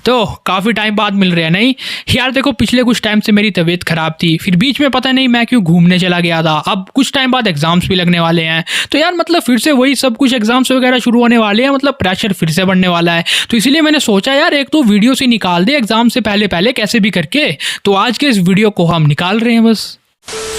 तो काफ़ी टाइम बाद मिल रहे हैं नहीं यार। देखो पिछले कुछ टाइम से मेरी तबीयत ख़राब थी, फिर बीच में पता नहीं मैं क्यों घूमने चला गया था। अब कुछ टाइम बाद एग्जाम्स भी लगने वाले हैं, तो यार मतलब फिर से वही सब कुछ एग्जाम्स वगैरह शुरू होने वाले हैं, मतलब प्रेशर फिर से बढ़ने वाला है। तो इसीलिए मैंने सोचा यार एक तो वीडियो से निकाल दे एग्जाम से पहले पहले कैसे भी करके। तो आज के इस वीडियो को हम निकाल रहे हैं बस।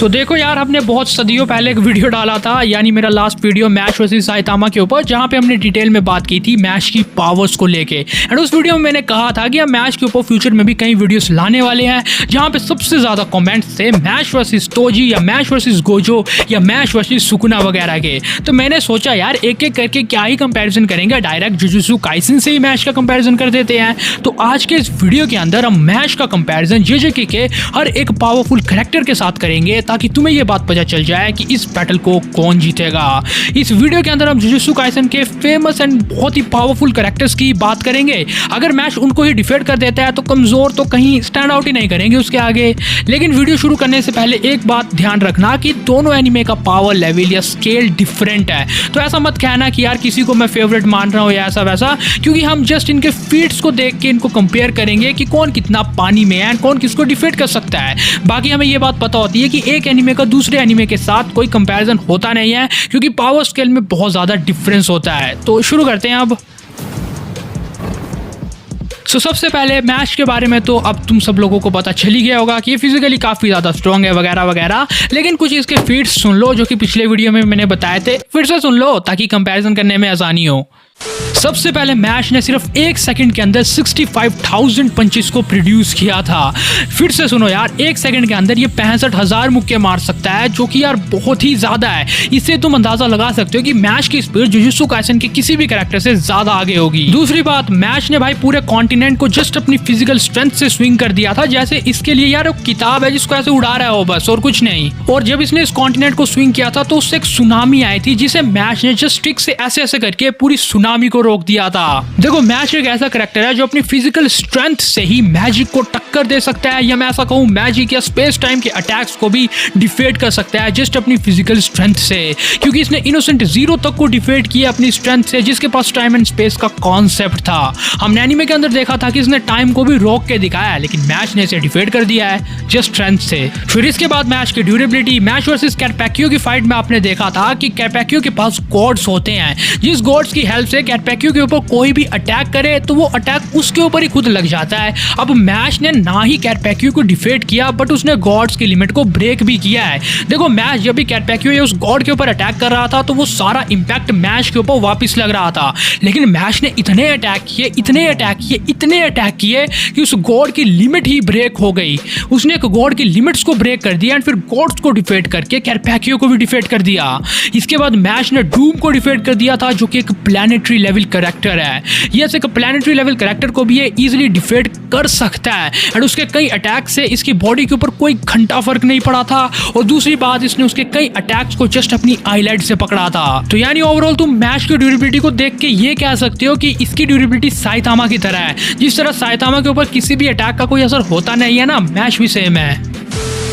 तो देखो यार, हमने बहुत सदियों पहले एक वीडियो डाला था, यानी मेरा last video Mash versus Saitama के ऊपर, जहां पे हमने डिटेल में बात की थी मैश की पावर्स को लेके। एंड उस वीडियो में मैंने कहा था कि हम मैश के ऊपर फ्यूचर में भी कई वीडियोस लाने वाले हैं, जहां पे सबसे ज्यादा कमेंट्स थे मैश वर्सेस तोजी या मैश वर्सेस गोजो या मैश वर्सेस सुकुना वगैरह के। तो मैंने सोचा यार एक एक करके क्या ही कंपेरिजन करेंगे, डायरेक्ट जुजुत्सु काइसन से ही मैश का कंपेरिजन कर देते हैं। तो आज के इस वीडियो के अंदर हम मैश का कंपेरिजन जेजेके के हर एक पावरफुल कैरेक्टर के साथ करेंगे, ताकि तुम्हें ये बात पता चल जाए कि इस बैटल को कौन जीतेगा। इस वीडियो के अंदर हम जुजुत्सु काइसन के फेमस एंड बहुत ही पावरफुल कैरेक्टर्स की बात करेंगे। अगर मैश उनको ही डिफीट कर देता है तो कमजोर तो कहीं स्टैंड आउट ही नहीं करेंगे उसके आगे। लेकिन वीडियो शुरू करने से पहले एक बात ध्यान रखना कि दोनों एनिमे का पावर लेवल या स्केल डिफरेंट है। तो ऐसा मत कहना कि यार किसी को मैं फेवरेट मान रहा हूँ या ऐसा वैसा, क्योंकि हम जस्ट इनके फीट्स को देख के इनको कंपेयर करेंगे कि कौन कितना पानी में है, कौन किसको डिफीट कर सकता है। बाकी हमें ये बात पता होती है कि एक एनिमे का दूसरे एनिमे के साथ कोई कंपैरिजन होता नहीं है, क्योंकि पावर स्केल में बहुत ज्यादा डिफरेंस होता है। तो शुरू करते हैं अब। सबसे पहले मैश के बारे में तो अब तुम सब लोगों को पता चल ही गया होगा कि ये फिजिकली काफ़ी ज़्यादा स्ट्रॉन्ग है वगैरह वगैरह। लेकिन कुछ इसके फीट्स सुन लो जो कि पिछले वीडियो में मैंने बताए थे, फिर से सुन लो ताकि कंपैरिजन करने में आसानी हो। सबसे पहले मैश ने सिर्फ 1 सेकंड के अंदर 65,000 पंचेस को प्रोड्यूस किया था। फिर से सुनो यार, 1 सेकंड के अंदर ये 65,000 मुक्के मार सकता है, जो कि यार बहुत ही ज्यादा है। इससे तुम अंदाजा लगा सकते हो कि मैश की स्पीड जुजुत्सु काइसन के किसी भी कैरेक्टर से ज्यादा आगे होगी। दूसरी बात, मैश ने भाई पूरे कॉन्टिनेंट को जस्ट अपनी फिजिकल स्ट्रेंथ से स्विंग कर दिया था, जैसे इसके लिए यार एक किताब है जिसको ऐसे उड़ा रहा है वो बस, और कुछ नहीं। और जब इसने इस कॉन्टिनेंट को स्विंग किया था तो उससे एक सुनामी आई थी, जिसे मैश ने जस्ट स्टिक से ऐसे ऐसे करके पूरी सुनामी को रोक दिया था। देखो मैश एक ऐसा कैरेक्टर है जो अपनी फिजिकल स्ट्रेंथ से ही मैजिक को टक्कर दे सकता है, या मैं ऐसा कहूं मैजिक या स्पेस टाइम के अटैक्स को भी डिफीट कर सकता है जस्ट अपनी फिजिकल स्ट्रेंथ से। क्योंकि इसने इनोसेंट जीरो तक को डिफीट किया अपनी स्ट्रेंथ से, जिसके पास टाइम एंड स्पेस का कॉन्सेप्ट था। हमने एनीमे के अंदर देखा था कि इसने टाइम को भी रोक के दिखाया है, लेकिन मैश ने इसे डिफीट कर दिया है जस्ट स्ट्रेंथ से। फिर इसके बाद मैश की ड्यूरेबिलिटी, मैश वर्सेस कैटपैक्यो की फाइट में आपने देखा था कि कैटपैक्यो के पास गॉड्स होते हैं, जिस गॉड्स की हेल्प से कैटपैक्यो के ऊपर कोई भी अटैक करे तो वो अटैक उसके ऊपर ही खुद लग जाता है। अब मैश ने ना ही कैटपैक्यो को डिफीट किया, बट उसने गॉड्स की लिमिट को ब्रेक भी किया है। देखो मैश जब भी कैटपैक्यो या उस गॉड के ऊपर अटैक कर रहा था तो वो सारा इंपैक्ट मैश के ऊपर वापस लग रहा था, लेकिन मैश ने इतने अटैक किए, इतने अटैक किए, इतने अटैक किए कि उस गॉड की लिमिट ही ब्रेक हो गई। उसने एक गॉड की लिमिट्स को ब्रेक कर दिया एंड फिर गॉड्स को डिफीट करके कैटपैक्यो को भी डिफीट कर दिया। इसके बाद मैश ने डूम को डिफीट कर दिया था, जो कि एक प्लैनेटरी लेवल कैरेक्टर है। यस, एक प्लैनेटरी लेवल कैरेक्टर को भी ये इजीली डिफीट कर सकता है, एंड उसके कई अटैक से इसकी बॉडी के ऊपर कोई घंटा फर्क नहीं पड़ा था। और दूसरी बात, इसने उसके कई अटैक्स को जस्ट अपनी आईलाइट से पकड़ा था। तो यानी ओवरऑल तुम मैश की ड्यूरेबिलिटी को देख के ये कह सकते हो कि इसकी ड्यूरेबिलिटी साइतामा की तरह है। जिस तरह साइतामा के ऊपर किसी भी अटैक का कोई असर होता नहीं है ना, मैश भी सेम है।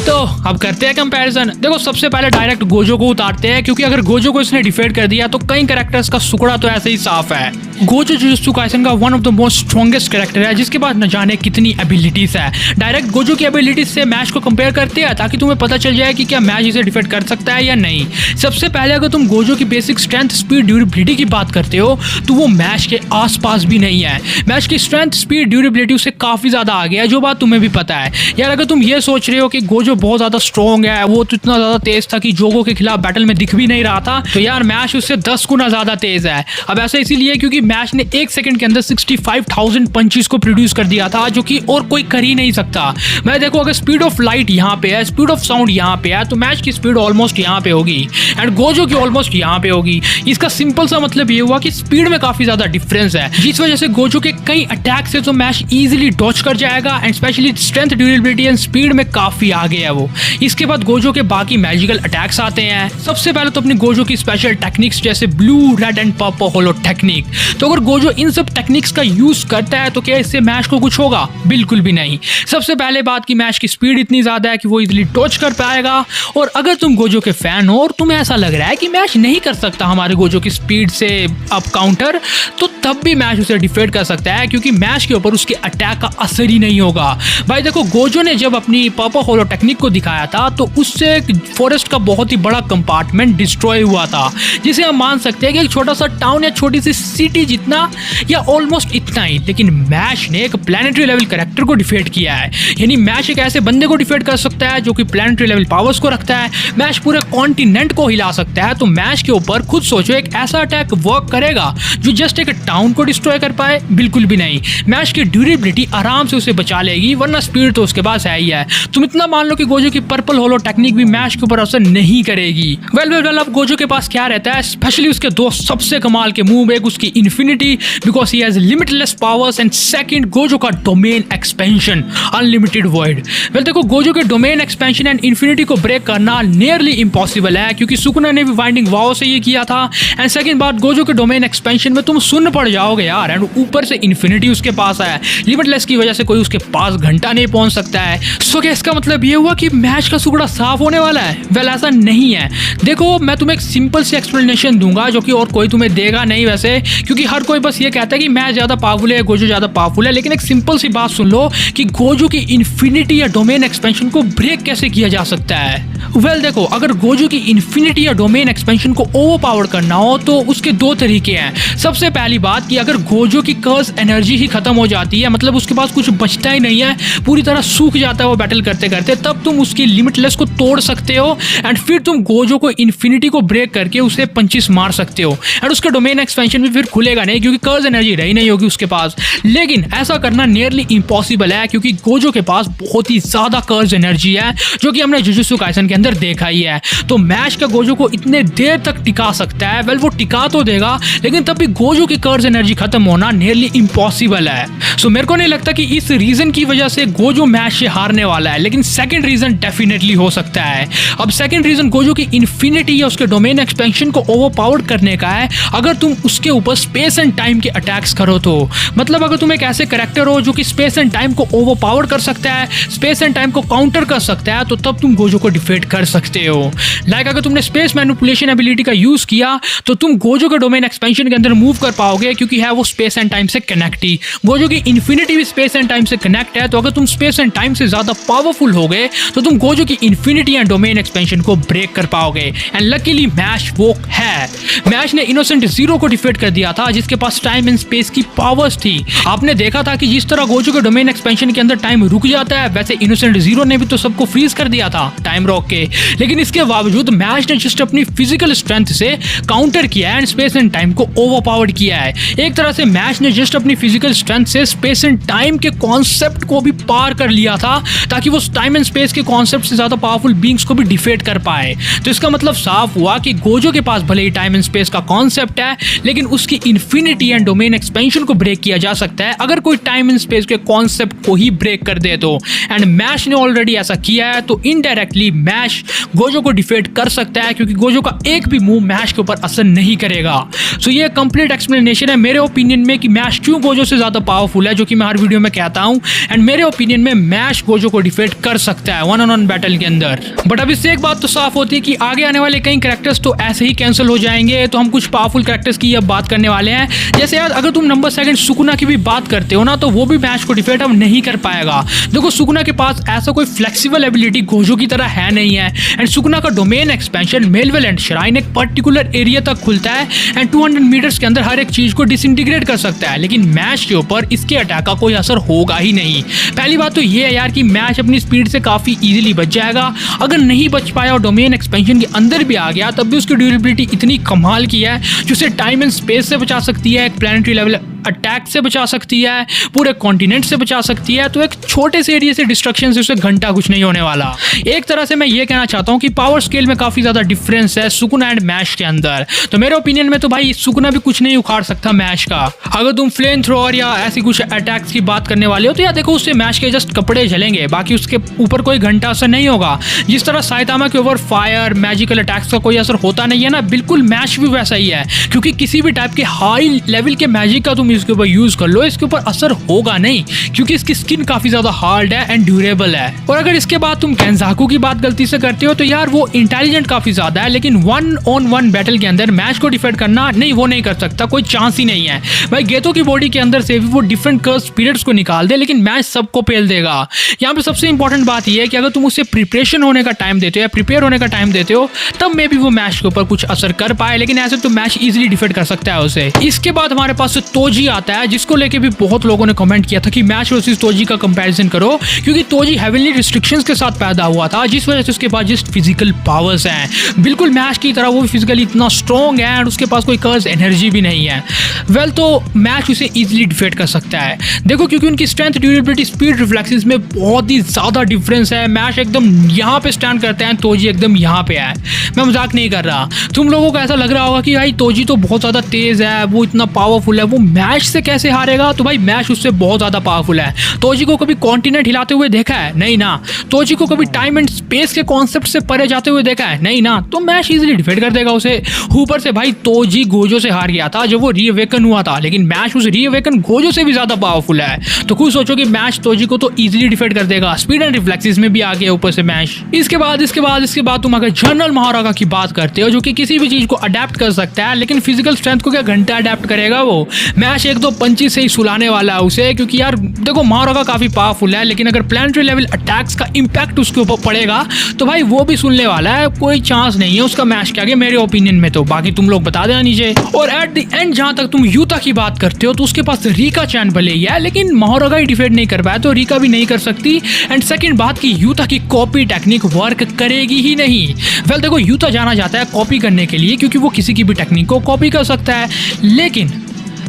तो अब करते हैं कंपैरिजन। देखो सबसे पहले डायरेक्ट गोजो को उतारते हैं, क्योंकि अगर गोजो को इसने डिफीट कर दिया तो कई कैरेक्टर्स का सुकड़ा तो ऐसे ही साफ है। गोजो जुजुत्सु काइसन का one of the most strongest character है, जिसके पास न जाने कितनी एबिलिटीज है। डायरेक्ट गोजो की एबिलिटीज से मैश को कंपेयर करते हैं, ताकि तुम्हें पता चल जाए कि क्या मैश इसे डिफीट कर सकता है या नहीं। सबसे पहले अगर तुम गोजो की बेसिक स्ट्रेंथ, स्पीड, ड्यूरेबिलिटी की बात करते हो तो वो मैश के आसपास भी नहीं है। मैश की स्ट्रेंथ, स्पीड, ड्यूरेबिलिटी उससे काफी ज्यादा आगे है, जो बात तुम्हें भी पता है। यार अगर तुम ये सोच रहे हो कि गोजो बहुत ज्यादा स्ट्रॉन्ग है, वो तो इतना ज्यादा तेज था कि जोगो के खिलाफ बैटल में दिख भी नहीं रहा था, तो यार मैश उससे 10 गुना ज्यादा तेज है। अब ऐसा इसीलिए क्योंकि मैश ने 1 सेकंड के अंदर 65,000 पंचेस को प्रोड्यूस कर दिया था, जो कि और कोई कर ही नहीं सकता। मैं देखो अगर स्पीड ऑफ लाइट यहाँ पे है, स्पीड ऑफ साउंड यहाँ पे है, तो मैश की स्पीड ऑलमोस्ट यहाँ पे होगी एंड गोजो की ऑलमोस्ट यहाँ पे होगी। इसका सिंपल सा मतलब ये हुआ कि स्पीड में काफी ज्यादा डिफरेंस है, जिस वजह से गोजो के कई अटैक से तो मैश इजीली डॉच कर जाएगा, and specially strength, durability and speed में काफी आगे है वो। इसके बाद गोजो के बाकी मैजिकल अटैक्स आते हैं। सबसे पहले तो अपनी गोजो की स्पेशल टेक्निक्स, जैसे blue, red and purple hollow technique. तो अगर गोजो इन सब टेक्निक्स का यूज करता है तो क्या इससे मैश को कुछ होगा? बिल्कुल भी नहीं। सबसे पहले बात कि मैश की स्पीड इतनी ज्यादा है कि वो इजिली डॉज कर पाएगा, और अगर तुम गोजो के फैन हो और तुम्हें ऐसा लग रहा है कि मैश नहीं कर सकता हमारे गोजो की स्पीड से अप काउंटर, तो तब भी मैश उसे डिफीट कर सकता है, क्योंकि मैश के ऊपर उसके अटैक का असर ही नहीं होगा। भाई देखो, गोजो ने जब अपनी पर्पल होलो टेक्निक को दिखाया था तो उससे फॉरेस्ट का बहुत ही बड़ा कंपार्टमेंट डिस्ट्रॉय हुआ था, जिसे हम मान सकते हैं कि एक छोटा सा टाउन या छोटी सी सिटी जितना या ऑलमोस्ट इतना ही। लेकिन मैश ने एक प्लैनेटरी लेवल कैरेक्टर को डिफीट किया है, यानी मैश एक ऐसे बंदे को डिफीट कर सकता है जो कि प्लैनेटरी लेवल पावर्स को रखता है। मैश पूरे कॉन्टिनेंट को हिला सकता है। तो मैश के ऊपर खुद सोचो, एक ऐसा अटैक वर्क करेगा जो जस्ट एक टाउन को डिस्ट्रॉय कर पाए? बिल्कुल भी नहीं। मैश की ड्यूरेबिलिटी आराम से उसे बचा लेगी, वरना स्पीड तो उसके पास है ही है। तुम इतना मान लो कि गोजो की पर्पल होलो टेक्निक भी मैश के ऊपर असर नहीं करेगी। वेल अब गोजो के पास क्या रहता है? स्पेशली उसके दो सबसे कमाल के मूव, एक उसकी infinity because he has limitless powers, and second Gojo का domain expansion, unlimited void. Well देखो, गोजो के डोमेन एक्सपेंशन एंड इन्फिनिटी को ब्रेक करना नियरली इम्पॉसिबल है, क्योंकि सुकुना ने भी वाइंडिंग वाओ से ये किया था। एंड सेकंड बात, गोजो के डोमेन एक्सपेंशन में तुम सुन्न पड़ जाओगे यार, एंड ऊपर से इन्फिनिटी उसके पास है। लिमिटलेस की वजह से कोई उसके पास घंटा नहीं पहुंच सकता है। सो क्या इसका मतलब ये हुआ कि मैच का सुकड़ा साफ होने वाला है? वेल ऐसा नहीं है। देखो, मैं तुम्हें एक सिंपल सी एक्सप्लेनेशन दूंगा जो कि और कोई तुम्हें देगा नहीं वैसे, क्योंकि हर कोई बस ये कहता है कि मैच ज्यादा पावरफुल है, गोजो ज्यादा पावरफुल है। लेकिन एक सिंपल सी बात सुन लो कि गोजो की इन्फिनिटी या डोमेन एक्सपेंशन को ब्रेक कैसे किया जा सकता है। वेल देखो, अगर गोजो की इन्फिनिटी या डोमेन एक्सपेंशन को ओवरपावर करना हो तो उसके दो तरीके हैं। सबसे पहली बात कि अगर गोजो की कर्स एनर्जी ही खत्म हो जाती है, मतलब उसके पास कुछ बचता ही नहीं है, पूरी तरह सूख जाता है वो बैटल करते करते, तब तुम उसकी लिमिटलेस को तोड़ सकते हो एंड फिर तुम गोजो को इन्फिनिटी को ब्रेक करके उसे पंचिस मार सकते हो एंड उसका डोमेन एक्सपेंशन भी फिर खुलेगा नहीं, क्योंकि कर्स एनर्जी रही नहीं होगी उसके पास। लेकिन ऐसा करना नियरली इम्पॉसिबल है, क्योंकि गोजो के पास बहुत ही ज्यादा कर्स एनर्जी है, जो कि हमने जुजुत्सु काइसन के अंदर देखा ही है। तो मैश का गोजो को इतने देर तक टिका सकता है। वेल वो टिका तो देगा, लेकिन तब भी गोजो की कर्स एनर्जी खत्म होना नियरली इम्पॉसिबल है। सो मेरे को नहीं लगता कि इस रीजन की वजह से गोजो मैश से हारने वाला है, लेकिन सेकंड रीजन डेफिनेटली हो सकता है। अब सेकंड रीजन गोजो की इन्फिनिटी या उसके डोमेन एक्सपेंशन को ओवरपावर्ड करने का है, अगर तुम उसके ऊपर स्पेस एंड टाइम के अटैक्स करो तो। मतलब अगर तुम एक ऐसे कैरेक्टर हो जो कि स्पेस एंड टाइम को ओवरपावर्ड कर सकता है, स्पेस एंड टाइम को काउंटर कर सकता है, तो तब तुम गोजो को डिफीट कर सकते हो। लाइक अगर तुमने स्पेस मैनिपुलेशन एबिलिटी का यूज किया तो तुम गोजो के डोमेन एक्सपेंशन के अंदर मूव कर पाओगे, क्योंकि है वो स्पेस एंड टाइम से कनेक्ट ही। गोजो की इन्फिनिटी भी स्पेस एंड टाइम से कनेक्ट है, तो अगर तुम स्पेस एंड टाइम से ज्यादा पावरफुल हो गए तो तुम गोजो की इन्फिनिटी एंड डोमेन एक्सपेंशन को ब्रेक कर पाओगे। एंड लकीली मैश वो है। मैश ने इनोसेंट जीरो को डिफीट कर दिया था, जिसके पास टाइम एंड स्पेस की पावर्स थी। आपने देखा था कि जिस तरह गोजो के डोमेन एक्सपेंशन के अंदर टाइम रुक जाता है, वैसे इनोसेंट जीरो ने भी तो सबको फ्रीज कर दिया था टाइम रोक के। लेकिन इसके बावजूद मैश ने जस्ट अपनी फिजिकल स्ट्रेंथ से काउंटर किया है एंड स्पेस एंड टाइम को ओवरपावर्ड किया है। एक तरह से मैश ने जस्ट अपनी फिजिकल स्ट्रेंथ से स्पेस एंड टाइम के कॉन्सेप्ट को भी पार कर लिया था, ताकि वो टाइम एंड स्पेस के कॉन्सेप्ट से ज्यादा पावरफुल बींग्स को भी डिफीट कर पाए। तो इसका मतलब साफ हुआ कि गोजो के पास भले ही टाइम एंड स्पेस का कॉन्सेप्ट है, लेकिन उसकी इन्फिनिटी एंड डोमेन एक्सपेंशन को ब्रेक किया जा सकता है अगर कोई टाइम एंड स्पेस के कॉन्सेप्ट को ही ब्रेक कर दे तो। एंड मैश ने ऑलरेडी ऐसा किया है, तो इनडायरेक्टली मैश गोजो को डिफीट कर सकता है, क्योंकि गोजो का एक भी मूव मैश के ऊपर असर नहीं करेगा। सो ये कंप्लीट एक्सप्लेनेशन है मेरे ओपिनियन में कि मैश क्यों गोजो से ज्यादा पावरफुल है, जो कि मैं हर वीडियो में कहता हूं। एंड मेरे ओपिनियन में मैश गोजो को डिफीट कर सकता है वन ऑन वन बैटल के अंदर। बट अब इससे एक बात तो साफ होती है कि आगे आने वाले कई कैरेक्टर्स तो ऐसे ही कैंसिल हो जाएंगे। तो हम कुछ पावरफुल कैरेक्टर्स की अब बात करने वाले हैं। जैसे यार, अगर तुम नंबर सेकंड सुकुना की भी बात करते हो ना, तो वो भी मैश को डिफीट अब नहीं कर पाएगा। देखो, सुकुना के पास ऐसा कोई फ्लेक्सिबल एबिलिटी गोजो की तरह है नहीं है। एंड सुकुना का डोमेन एक्सपेंशन मेलवेल एंड श्राइन एक पर्टिकुलर एरिया तक खुलता है एंड 200 मीटर्स के अंदर हर एक चीज को डिसइंटीग्रेट कर सकता है, लेकिन मैश के ऊपर इसके अटैक का कोई असर होगा ही नहीं। पहली बात तो ये है यार कि मैश अपनी स्पीड से काफी इजीली बच जाएगा। अगर नहीं बच पाया और डोमेन एक्सपेंशन के अंदर भी आ गया, तब भी उसकी ड्यूरेबिलिटी इतनी कमाल की है जो उसे टाइम एंड स्पेस से बचा सकती है, एक प्लैनेटरी लेवल अटैक से बचा सकती है, पूरे कॉन्टिनेंट से बचा सकती है। तो एक छोटे से एरिया से डिस्ट्रक्शन से उसे घंटा कुछ नहीं होने वाला। एक तरह से मैं ये कहना चाहता हूँ कि पावर स्केल में काफी ज्यादा डिफरेंस है सुकुना एंड मैश के अंदर। तो मेरे ओपिनियन में तो भाई सुकुना भी कुछ नहीं उखाड़ सकता मैश का। अगर तुम फ्लेम थ्रोअर या ऐसी कुछ अटैक्स की बात करने वाले हो तो यार देखो, उससे मैश के जस्ट कपड़े जलेंगे, बाकी उसके ऊपर कोई घंटा असर नहीं होगा। जिस तरह साइतामा के ऊपर फायर मैजिकल अटैक्स का कोई असर होता नहीं है ना, बिल्कुल मैश भी वैसा ही है। क्योंकि किसी भी टाइप के हाई लेवल के मैजिक का तुम इसके ऊपर यूज कर लो, इसके ऊपर असर होगा नहीं, क्योंकि इसकी स्किन काफी ज्यादा हार्ड है एंड ड्यूरेबल है। और अगर इसके बाद तुम केंजाकू की बात गलती से करते हो तो यार वो इंटेलिजेंट काफी ज्यादा है, लेकिन 1-on-1 बैटल के अंदर मैश को डिफेंड करना नहीं, वो नहीं कर सकता, कोई चांस ही नहीं है भाई। गेतो की बॉडी के अंदर से भी वो डिफरेंट कर्स पीरियड्स को निकाल दे, लेकिन मैच सबको पेल देगा। यहाँ पे सबसे इंपॉर्टेंट बात यह है कि अगर तुम उसे प्रिपरेशन होने का टाइम देते हो या प्रिपेयर होने का टाइम देते हो, तब मे भी वो मैच के ऊपर कुछ असर कर पाए, लेकिन ऐसे तो मैच इजीली डिफेंड कर सकता है उसे। इसके बाद हमारे पास तोजी आता है, जिसको लेके भी बहुत लोगों ने कमेंट किया था कि मैच वर्सेस तोजी का कंपैरिजन करो, क्योंकि तोजी हेवनली रिस्ट्रिक्शंस के साथ पैदा हुआ था, जिस वजह से उसके पास जस्ट फिजिकल पावर्स हैं। बिल्कुल मैच की तरह वो फिजिकली इतना स्ट्रॉन्ग है एंड उसके पास कोई कर्स एनर्जी भी नहीं है। वेल तो मैच उसे इजीली डिफेंड कर सकता है। देखो, क्योंकि उनकी स्ट्रेंथ, ड्यूरेबिलिटी, स्पीड, रिफ्लेक्सेस में बहुत ही ज्यादा डिफरेंस है। मैच एकदम यहाँ पे स्टैंड करते हैं, तोजी एकदम यहाँ पे है। मैं मजाक नहीं कर रहा। तुम लोगों को ऐसा लग रहा होगा कि भाई तोजी तो बहुत ज्यादा तेज है, वो इतना पावरफुल है, वो मैच से कैसे हारेगा? तो भाई मैच उससे बहुत ज्यादा पावरफुल है। तोजी को कभी कॉन्टिनेंट हिलाते हुए देखा है? नहीं ना। तोजी को कभी टाइम एंड स्पेस के कॉन्सेप्ट से परे जाते हुए देखा है? नहीं ना। तो मैच इजीली डिफेंड कर देगा उसे। ऊपर से भाई तोजी गोजो से हार गया था जब वो रीअवेकन हुआ था, लेकिन मैच उस रीअवेकन गोजो से भी ज्यादा पावरफुल है। तो खुद सोचो कि मैच तोजी को तो इजीली डिफेंड कर देगा। स्पीड एंड रिफ्लेक्सेस में भी आ गया ऊपर से मैच। इसके बाद तुम अगर जनरल महारागा की बात करते हो, जो कि किसी भी चीज को अडेप्ट कर सकता है, लेकिन फिजिकल स्ट्रेंथ को क्या घंटा अडेप्ट करेगा वो? मैच एक दो पंची से ही सुलाने वाला है उसे, क्योंकि यार देखो महारागा काफी पावरफुल है, लेकिन अगर प्लानिटरी लेवल अटैक्स का इंपैक्ट उसके ऊपर पड़ेगा तो भाई वो भी सुनने वाला है। कोई चांस नहीं है उसका मैच के आगे मेरे ओपिनियन में। तो बाकी तुम लोग बता देना नीचे। और एट द एंड जहां तक तुम यूता की बात करते हो, तो उसके पास रीका चैन भले ही है, लेकिन महारागा ही डिफेंड नहीं कर पाया, तो रीका भी नहीं कर सकती। एंड सेकंड बात की यूता की कॉपी टेक्निक वर्क करेगी ही नहीं। वेल देखो, यूता जाना जाता है कॉपी करने के लिए, क्योंकि वो किसी की भी टेक्निक को कॉपी कर सकता है, लेकिन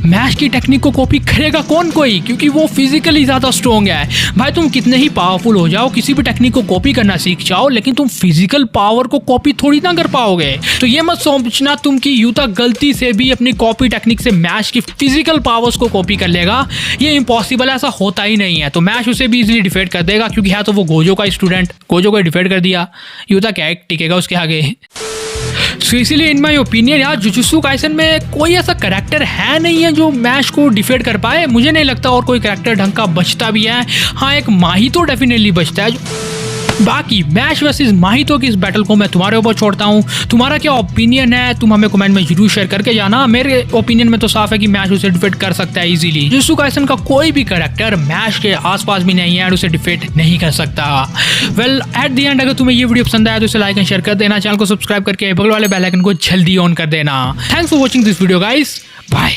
मैच की टेक्निक को कॉपी करेगा कौन कोई? क्योंकि वो फिजिकली ज्यादा स्ट्रॉन्ग है। भाई तुम कितने ही पावरफुल हो जाओ, किसी भी टेक्निक को कॉपी करना सीख जाओ, लेकिन तुम फिजिकल पावर को कॉपी थोड़ी ना कर पाओगे। तो ये मत सोचना तुम कि यूता गलती से भी अपनी कॉपी टेक्निक से मैच की फिजिकल पावर्स को कॉपी कर लेगा। ये इम्पॉसिबल है, ऐसा होता ही नहीं है। तो मैच उसे भी इजीली डिफेंड कर देगा, क्योंकि है तो वो गोजो का स्टूडेंट, गोजो को डिफेंड कर दिया, यूता क्या टिकेगा उसके आगे। So, इसीलिए इन माई ओपिनियन यार जुजुत्सु काइसन में कोई ऐसा कैरेक्टर है नहीं है जो मैच को डिफेंड कर पाए। मुझे नहीं लगता और कोई कैरेक्टर ढंग का बचता भी है। हाँ, एक माही तो डेफिनेटली बचता है। बाकी मैच वर्सेस माहितो की इस बैटल को मैं तुम्हारे ऊपर छोड़ता हूँ। तुम्हारा क्या ओपिनियन है तुम हमें कमेंट में जरूर शेयर करके जाना। मेरे ओपिनियन में तो साफ है कि मैच उसे डिफेंड कर सकता है इजीली। जुजुत्सु काइसन का कोई भी कैरेक्टर मैच के आसपास भी नहीं है और उसे डिफेंड नहीं कर सकता। वेल एट द एंड, अगर तुम्हें ये वीडियो पसंद आया तो इसे लाइक एंड शेयर कर देना, चैनल को सब्सक्राइब करके बगल वाले बेल आइकन को जल्दी ऑन कर देना। Thanks for watching this video guys, bye.